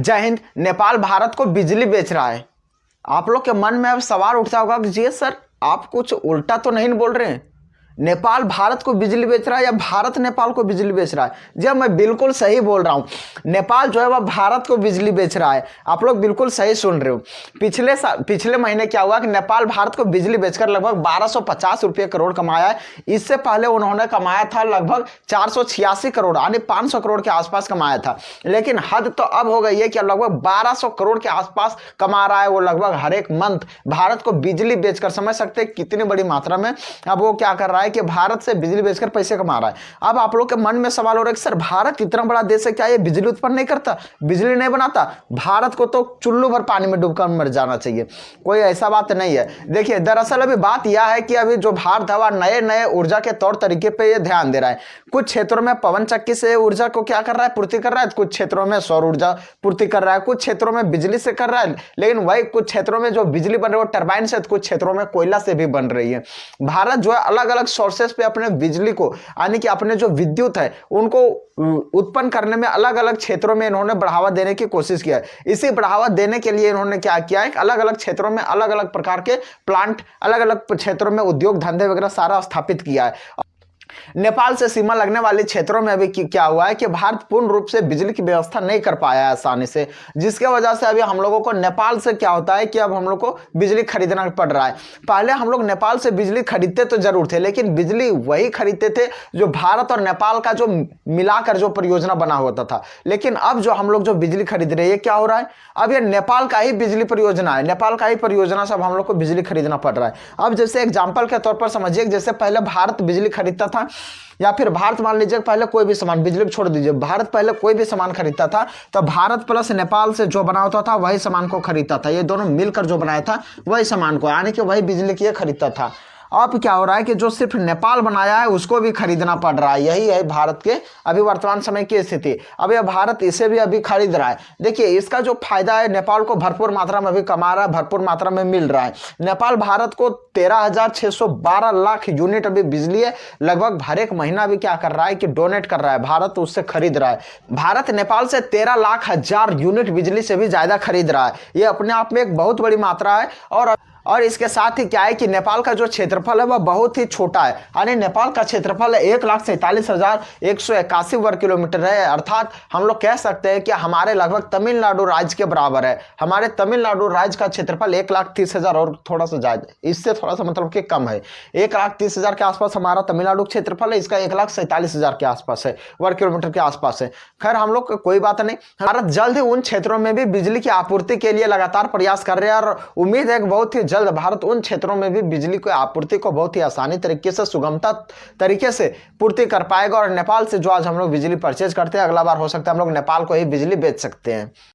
जय हिंद। नेपाल भारत को बिजली बेच रहा है। आप लोग के मन में अब सवाल उठता होगा कि जी सर, आप कुछ उल्टा तो नहीं बोल रहे हैं? नेपाल भारत को बिजली बेच रहा है या भारत नेपाल को बिजली बेच रहा है? जी मैं बिल्कुल सही बोल रहा हूं। नेपाल जो है वह भारत को बिजली बेच रहा है। आप लोग बिल्कुल सही सुन रहे हो। पिछले महीने क्या हुआ कि नेपाल भारत को बिजली बेचकर लगभग 1250 रुपये करोड़ कमाया है। इससे पहले उन्होंने कमाया था लगभग 486 करोड़ यानी 500 करोड़ के आसपास कमाया था। लेकिन हद तो अब हो गई है कि लगभग 1200 करोड़ के आसपास कमा रहा है वो लगभग हर एक मंथ भारत को बिजली बेचकर। समझ सकते हैं कितनी बड़ी मात्रा में अब वो क्या कर रहा है कि भारत से बिजली बेचकर पैसे कमा रहा है। अब आप लोग के मन में सवाल हो रहा है कि सर, भारत इतना बड़ा देश है, क्या ये बिजली उत्पन्न नहीं करता, बिजली नहीं बनाता? भारत को तो चुल्लू भर पानी में डूबकर मर जाना चाहिए। कोई ऐसा बात नहीं है। देखिए, दरअसल अभी बात यह है कि अभी जो भारत हवा नए नए ऊर्जा के तौर तरीके पे ये ध्यान दे रहा है। कुछ क्षेत्रों में पवन चक्की से ऊर्जा को क्या कर रहा है, पूर्ति कर रहा है। कुछ क्षेत्रों में सौर ऊर्जा पूर्ति कर रहा है। कुछ क्षेत्रों में बिजली से कर रहा है। लेकिन वही कुछ क्षेत्रों में जो बिजली बन रही है वो टरबाइन से, कुछ क्षेत्रों में कोयला से भी बन रही है। भारत जो है अलग अलग सोर्सेस पे अपने बिजली को यानी कि अपने जो विद्युत है उनको उत्पन्न करने में अलग अलग क्षेत्रों में इन्होंने बढ़ावा देने की कोशिश किया है। इसी बढ़ावा देने के लिए इन्होंने क्या किया है, अलग अलग क्षेत्रों में अलग अलग प्रकार के प्लांट, अलग अलग क्षेत्रों में उद्योग धंधे वगैरह सारा स्थापित किया है। नेपाल से सीमा लगने वाले क्षेत्रों में अभी क्या हुआ है कि भारत पूर्ण रूप से बिजली की व्यवस्था नहीं कर पाया है आसानी से, जिसके वजह से अभी हम लोगों को नेपाल से क्या होता है कि अब हम लोग को बिजली खरीदना पड़ रहा है। पहले हम लोग नेपाल से बिजली खरीदते तो जरूर थे, लेकिन बिजली वही खरीदते थे जो भारत और नेपाल का जो मिलाकर जो परियोजना बना होता था। लेकिन अब जो हम लोग जो बिजली खरीद रहे हैं, क्या हो रहा है, अब ये नेपाल का ही बिजली परियोजना है। नेपाल का ही परियोजना से अब हम लोग को बिजली खरीदना पड़ रहा है। अब जैसे एग्जाम्पल के तौर पर समझिए, जैसे पहले भारत बिजली खरीदता था, या फिर भारत मान लीजिए पहले कोई भी सामान, बिजली को छोड़ दीजिए, भारत पहले कोई भी सामान खरीदता था तो भारत प्लस नेपाल से जो बना होता था वही सामान को खरीदता था। ये दोनों मिलकर जो बनाया था वही सामान को, यानी कि वही बिजली की खरीदता था। अब क्या हो रहा है कि जो सिर्फ नेपाल बनाया है उसको भी खरीदना पड़ रहा है। यही है भारत के अभी वर्तमान समय की स्थिति। अब यह भारत इसे भी अभी खरीद रहा है। देखिए, इसका जो फायदा है, नेपाल को भरपूर मात्रा में अभी कमा रहा है, भरपूर मात्रा में मिल रहा है। नेपाल भारत को 13,612 लाख यूनिट अभी बिजली है लगभग हर एक महीना भी क्या कर रहा है कि डोनेट कर रहा है, भारत उससे खरीद रहा है। भारत नेपाल से 13 लाख हजार यूनिट बिजली से भी ज्यादा खरीद रहा है। ये अपने आप में एक बहुत बड़ी मात्रा है। और इसके साथ ही क्या है कि नेपाल का जो क्षेत्रफल है वह बहुत ही छोटा है, यानी नेपाल का क्षेत्रफल 1,47,181 वर्ग किलोमीटर है। अर्थात हम लोग कह सकते हैं कि हमारे लगभग तमिलनाडु राज्य के बराबर है। हमारे तमिलनाडु राज्य का क्षेत्रफल 1,30,000 और थोड़ा सा ज्यादा, इससे थोड़ा सा मतलब कि कम है। 1,30,000 के आसपास हमारा तमिलनाडु क्षेत्रफल है, इसका 1,47,000 के आसपास है, वर्ग किलोमीटर के आसपास है। खैर, हम लोग कोई बात नहीं। भारत जल्द ही उन क्षेत्रों में भी बिजली की आपूर्ति के लिए लगातार प्रयास कर रहे हैं और उम्मीद है कि बहुत ही जल्द भारत उन क्षेत्रों में भी बिजली की आपूर्ति को बहुत ही आसानी तरीके से, सुगमता तरीके से पूर्ति कर पाएगा। और नेपाल से जो आज हम लोग बिजली परचेज करते हैं, अगला बार हो सकता है हम लोग नेपाल को ही बिजली बेच सकते हैं।